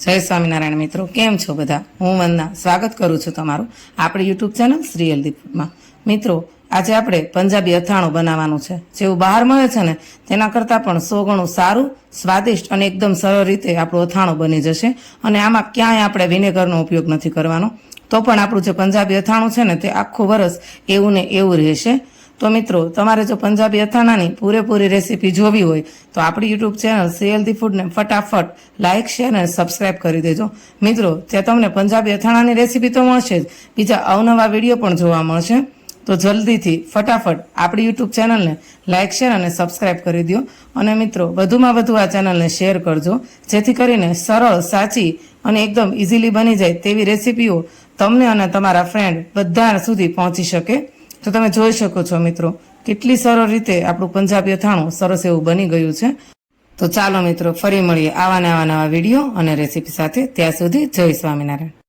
જય સ્વામિનારાયણ મિત્રો, કેમ છો બધા? હું વંદના સ્વાગત કરું છું તમારું આપણી યુટ્યુબ ચેનલ શ્રી હેલ્ધી ફૂડમાં. મિત્રો, આજે આપણે પંજાબી અથાણું બનાવવાનું છે. જેવું બહાર મળે છે ને તેના કરતાં પણ 100 ગણું સારું, સ્વાદિષ્ટ અને એકદમ સરળ રીતે આપણું અથાણું બની જશે. અને આમાં ક્યાંય આપણે વિનેગરનો ઉપયોગ નથી કરવાનો. તો પણ આપણું જે પંજાબી અથાણું છે ને તે આખું વરસ એવું ને એવું રહેશે. તો મિત્રો, તમારે જો પંજાબી અથાણાની પૂરેપૂરી રેસીપી જોવી હોય તો આપણી યુટ્યુબ ચેનલ શ્રી હેલ્ધી ફૂડને ફટાફટ લાઇક, શેર અને સબસ્ક્રાઇબ કરી દેજો. મિત્રો, ત્યાં તમને પંજાબી અથાણાની રેસીપી તો મળશે જ, બીજા અવનવા વિડીયો પણ જોવા મળશે. તો જલ્દીથી ફટાફટ આપણી યુટ્યુબ ચેનલને લાઇક, શેર અને સબસ્ક્રાઇબ કરી દો. અને મિત્રો, વધુમાં વધુ આ ચેનલને શેર કરજો, જેથી કરીને સરળ, સાચી અને એકદમ ઇઝીલી બની જાય તેવી રેસીપીઓ તમને અને તમારા ફ્રેન્ડ બધા સુધી પહોંચી શકે. તો તમે જોઈ શકો છો મિત્રો, કેટલી સરળ રીતે આપણું પંજાબી અથાણું સરસ એવું બની ગયું છે. તો ચાલો મિત્રો, ફરી મળીએ આવા નવા વિડીયો અને રેસીપી સાથે. ત્યાં સુધી જય સ્વામિનારાયણ.